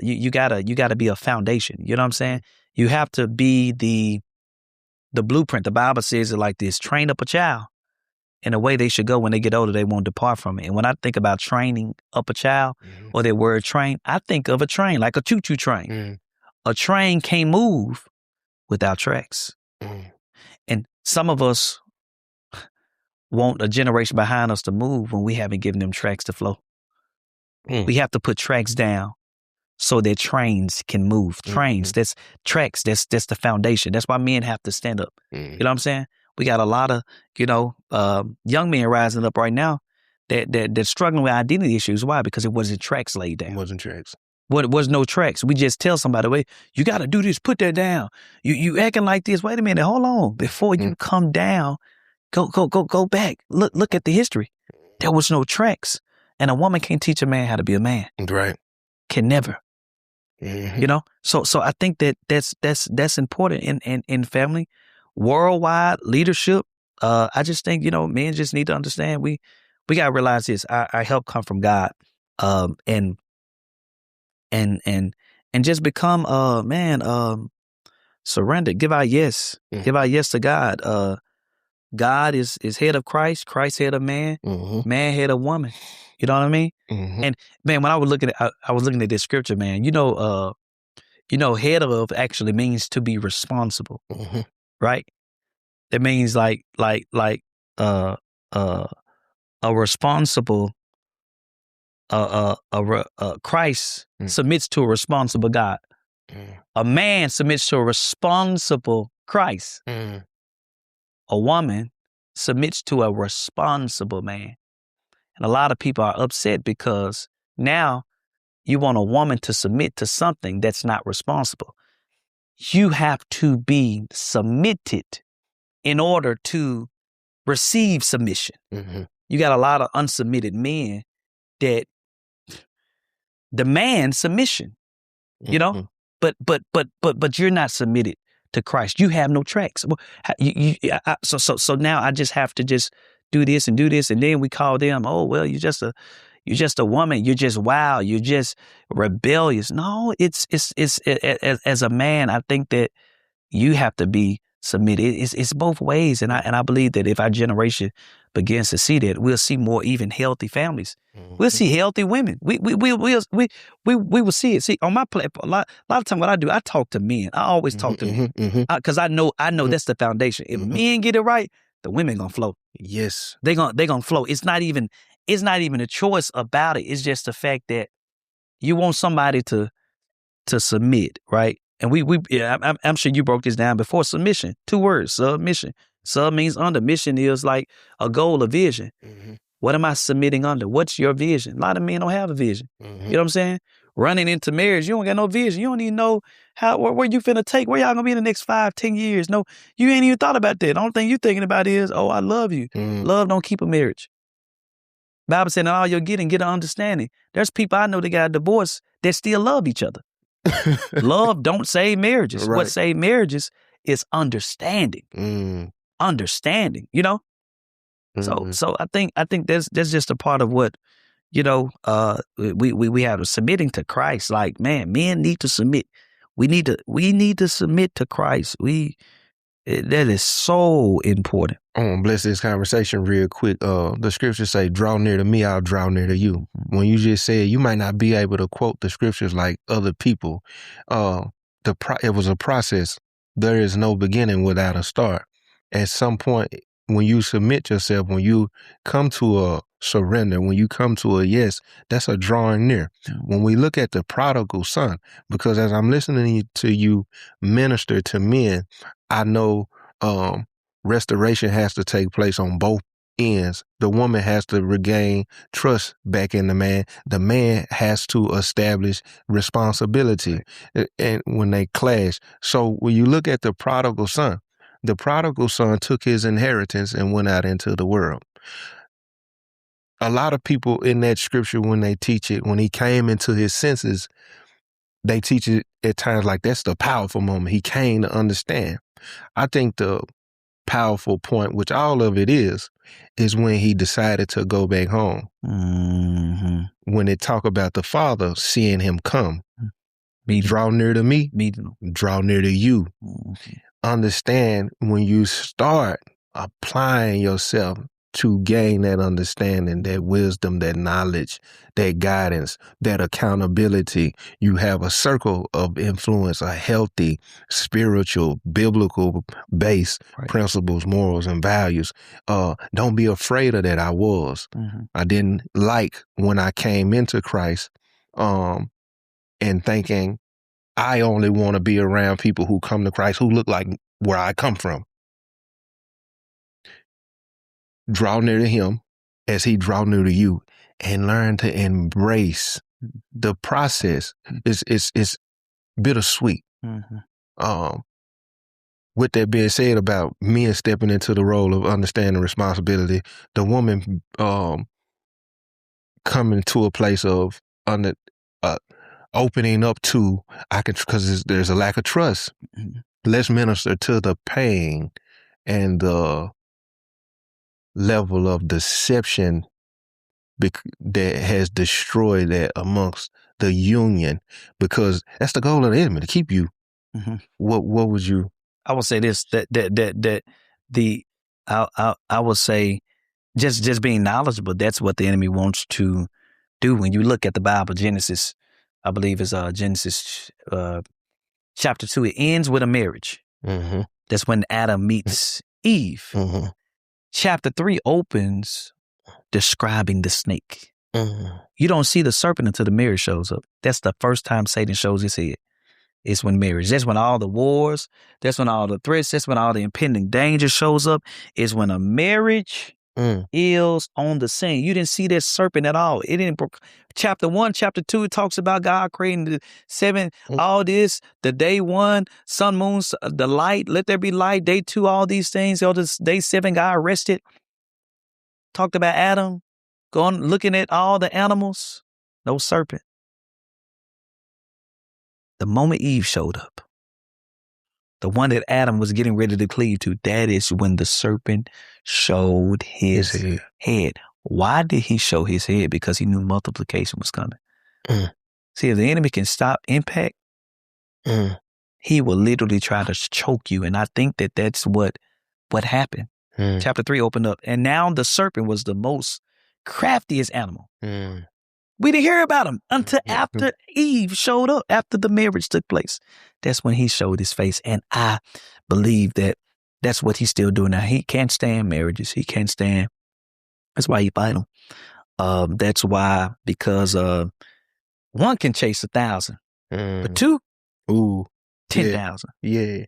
you gotta be a foundation. You know what I'm saying? You have to be the blueprint. The Bible says it like this: train up a child in the way they should go. When they get older, they won't depart from it. And when I think about training up a child, mm-hmm. or that word train, I think of a train, like a choo-choo train. Mm. A train can't move without tracks. Mm. And some of us want a generation behind us to move when we haven't given them tracks to flow. Mm. We have to put tracks down so that trains can move. Trains, mm-hmm. that's tracks, that's the foundation. That's why men have to stand up. Mm. You know what I'm saying? We got a lot of, young men rising up right now that's struggling with identity issues. Why? Because it wasn't tracks laid down. It wasn't tracks. Well, it was no tracks. We just tell somebody, wait, you got to do this, put that down. You acting like this. Wait a minute, hold on. Before you come down, go back. Look at the history. There was no tracks. And a woman can't teach a man how to be a man. Right. Can never. Mm-hmm. So I think that's important in family. Worldwide leadership. I just think, men just need to understand we got to realize this. Our help come from God. And just become surrender. Give our yes. Mm-hmm. Give our yes to God. God is head of Christ. Christ head of man. Mm-hmm. Man head of woman. You know what I mean? Mm-hmm. And man, when I was looking at this scripture, man, head of actually means to be responsible. Mm-hmm. Right? It means like a responsible Christ submits to a responsible God. A man submits to a responsible Christ. A woman submits to a responsible man. And a lot of people are upset because now you want a woman to submit to something that's not responsible. You have to be submitted in order to receive submission. Mm-hmm. You got a lot of unsubmitted men that demand submission, mm-hmm. but you're not submitted to Christ. You have no tracks. So now I just have to just do this, and then we call them, oh well, you're just a woman. You're just wild. You're just rebellious. No, it's as a man, I think that you have to be submitted. It's both ways, and I believe that if our generation begins to see that, we'll see more even healthy families. Mm-hmm. We'll see healthy women. We will see it. See, on my platform, a lot of time what I do, I talk to men. I always talk to men because I know that's the foundation. If men get it right, the women gonna flow. Yes, they gonna flow. It's not even a choice about it. It's just the fact that you want somebody to submit, right? And I'm sure you broke this down before. Submission, 2 words, submission. Sub means under. Mission is like a goal, a vision. Mm-hmm. What am I submitting under? What's your vision? A lot of men don't have a vision. Mm-hmm. You know what I'm saying? Running into marriage, you don't got no vision. You don't even know where you finna take, where y'all gonna be in the next 5-10 years. No, you ain't even thought about that. The only thing you thinking about is, oh, I love you. Mm-hmm. Love don't keep a marriage. Bible said, in all you're getting, get an understanding. There's people I know that got a divorce that still love each other. Love don't save marriages. Right. What save marriages is understanding. Mm. Understanding, Mm-hmm. So I think that's just a part of what, we have submitting to Christ. Like, man, men need to submit. We need to submit to Christ. That is so important. I want to bless this conversation real quick. The scriptures say, draw near to me, I'll draw near to you. Mm-hmm. When you just said you might not be able to quote the scriptures like other people, it was a process. There is no beginning without a start. At some point, when you submit yourself, when you come to a surrender, when you come to a yes, that's a drawing near. When we look at the prodigal son, because as I'm listening to you minister to men, I know restoration has to take place on both ends. The woman has to regain trust back in the man. The man has to establish responsibility, and when they clash. So when you look at the prodigal son took his inheritance and went out into the world. A lot of people in that scripture, when they teach it, when he came into his senses, they teach it at times like that's the powerful moment. He came to understand. I think the powerful point, which all of it is when he decided to go back home. Mm-hmm. When they talk about the father seeing him come, draw near to me, draw near to you. Mm-hmm. Understand when you start applying yourself to gain that understanding, that wisdom, that knowledge, that guidance, that accountability. You have a circle of influence, a healthy, spiritual, biblical base, principles, morals, and values. Don't be afraid of that. I didn't like when I came into Christ and thinking, I only want to be around people who come to Christ who look like where I come from. Draw near to him as he draw near to you, and learn to embrace the process. It's bittersweet. Mm-hmm. With that being said about men stepping into the role of understanding responsibility, the woman coming to a place of opening up to, because there's a lack of trust. Mm-hmm. Let's minister to the pain and the level of deception that has destroyed that amongst the union, because that's the goal of the enemy, to keep you. Mm-hmm. What would you? I would say this, I would say just being knowledgeable. That's what the enemy wants to do. When you look at the Bible, Genesis, I believe it's Genesis chapter 2. It ends with a marriage. Mm-hmm. That's when Adam meets Eve. Mm-hmm. Chapter 3 opens describing the snake. Mm-hmm. You don't see the serpent until the marriage shows up. That's the first time Satan shows his head. It's when marriage. That's when all the wars, that's when all the threats, that's when all the impending danger shows up. It's when a marriage is on the scene. You didn't see that serpent at all. It didn't. Chapter 1, chapter 2, it talks about God creating the 7, all this, the day 1, sun, moon, the light, let there be light. Day 2, all these things. Day 7, God rested. Talked about Adam, going looking at all the animals. No serpent. The moment Eve showed up, the one that Adam was getting ready to cleave to, that is when the serpent showed his head. Why did he show his head? Because he knew multiplication was coming. See, if the enemy can stop impact, he will literally try to choke you. And I think that's what happened. Chapter 3 opened up. And now the serpent was the most craftiest animal. We didn't hear about him until after Eve showed up, after the marriage took place. That's when he showed his face. And I believe that's what he's still doing now. He can't stand marriages. He can't stand. That's why he fight them. That's why, because one can chase 1,000, but 2, 10,000. Yeah.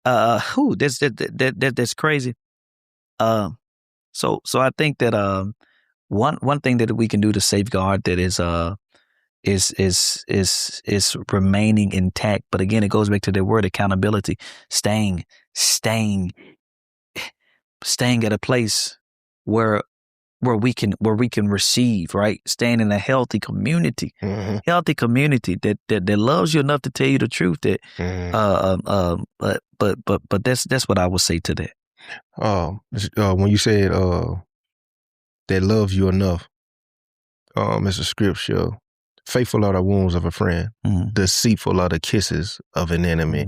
That's crazy. So I think that one thing that we can do to safeguard that is remaining intact. But again, it goes back to the word accountability, staying at a place where we can receive, right? Staying in a healthy community, that loves you enough to tell you the truth. That, but that's what I would say to that. When you said that loves you enough, it's a scripture. Faithful are the wounds of a friend, deceitful are the kisses of an enemy.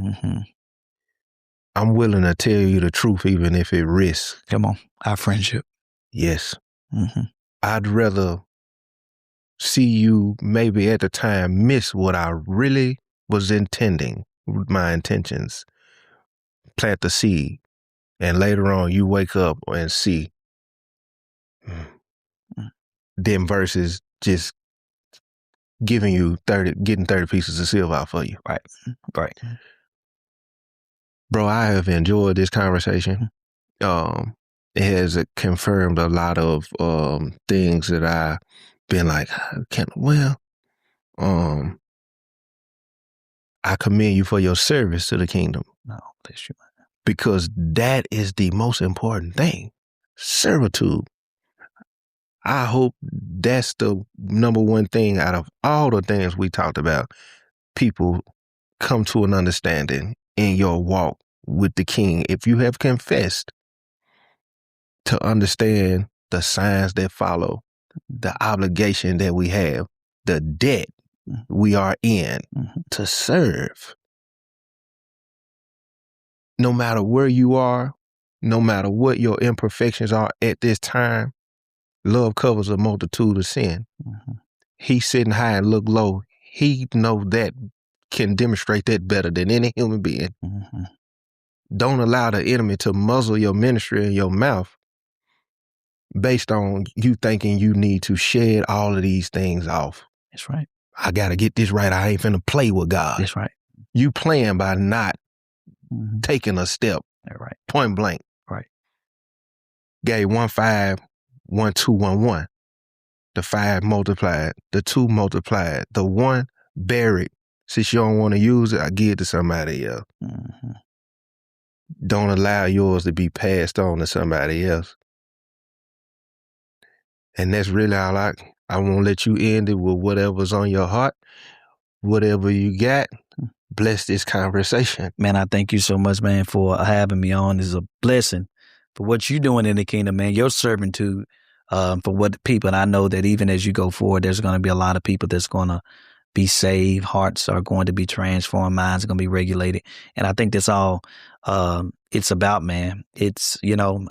I'm willing to tell you the truth, even if it risks. Come on, our friendship. Yes. Mm-hmm. I'd rather see you maybe at the time miss what I really was intending, my intentions, plant the seed, and later on you wake up and see them versus just getting 30 pieces of silver out for you. Right. Bro, I have enjoyed this conversation. It has confirmed a lot of things that I've been like, I commend you for your service to the kingdom. No, bless you, man. Because that is the most important thing. Servitude. I hope that's the number one thing out of all the things we talked about. People come to an understanding in your walk with the King. If you have confessed to understand the signs that follow, the obligation that we have, the debt we are in to serve. No matter where you are, no matter what your imperfections are at this time, love covers a multitude of sin. He's sitting high and look low. He knows that, can demonstrate that better than any human being. Don't allow the enemy to muzzle your ministry and your mouth based on you thinking you need to shed all of these things off. That's right. I got to get this right. I ain't finna play with God. That's right. You playing by not taking a step. Right. Point blank. Right. Gave 1, 5, 1, 2, 1, 1. The 5 multiplied. The 2 multiplied. The 1 buried. Since you don't want to use it, I give it to somebody else. Don't allow yours to be passed on to somebody else. And that's really all I won't let you end it with whatever's on your heart, whatever you got. Bless this conversation. Man, I thank you so much, man, for having me on. It's a blessing for what you're doing in the kingdom, man. Your servitude for what people, and I know that even as you go forward, there's going to be a lot of people that's going to be saved. Hearts are going to be transformed. Minds are going to be regulated. And I think that's all it's about, man. It's, I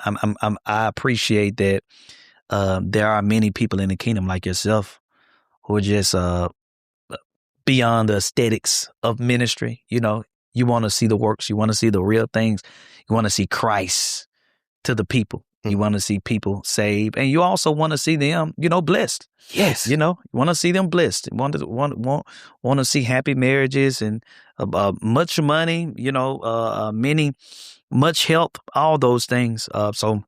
appreciate that there are many people in the kingdom like yourself who are just beyond the aesthetics of ministry. You want to see the works. You want to see the real things. You want to see Christ to the people. You want to see people saved, and you also want to see them, blessed. Yes. You want to see them blessed. Want to see happy marriages and much money. Much health. All those things. So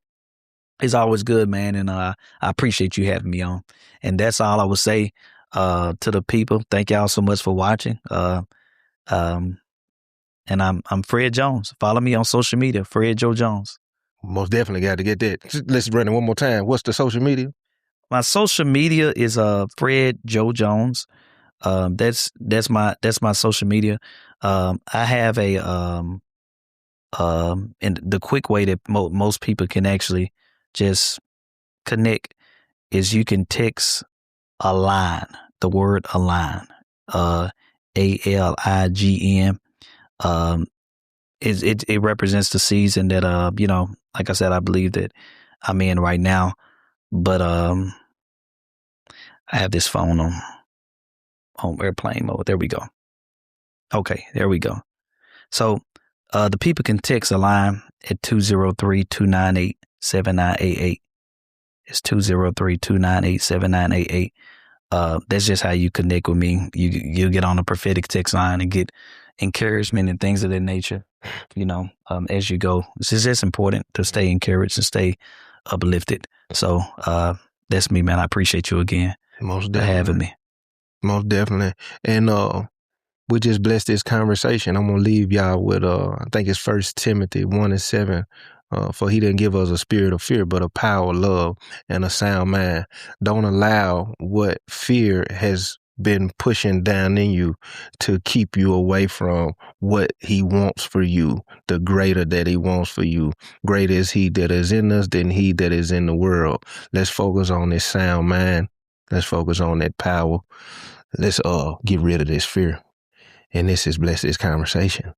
it's always good, man, and I appreciate you having me on. And that's all I would say to the people. Thank y'all so much for watching. And I'm Fred Jones. Follow me on social media, Fred Joe Jones. Most definitely got to get that. Let's run it one more time. What's the social media? My social media is Fred Joe Jones. That's my social media. I have a and the quick way that most people can actually just connect is you can text align, the word align, ALIGN. It represents the season that like I said, I believe that I'm in right now. But I have this phone on airplane mode. There we go. Okay, there we go. So the people can text a line at 203-298-7988. It's 203-298-7988. That's just how you connect with me. You get on a prophetic text line and get encouragement and things of that nature, as you go. It's just important to stay encouraged and stay uplifted. So that's me, man. I appreciate you again for having me. Most definitely. And we just blessed this conversation. I'm going to leave y'all with, I think it's 1 Timothy 1:7. For he didn't give us a spirit of fear, but a power, love, and a sound mind. Don't allow what fear has been pushing down in you to keep you away from what he wants for you, the greater that he wants for you. Greater is he that is in us than he that is in the world. Let's focus on this sound mind. Let's focus on that power. Let's get rid of this fear. And this is Bless This Conversation.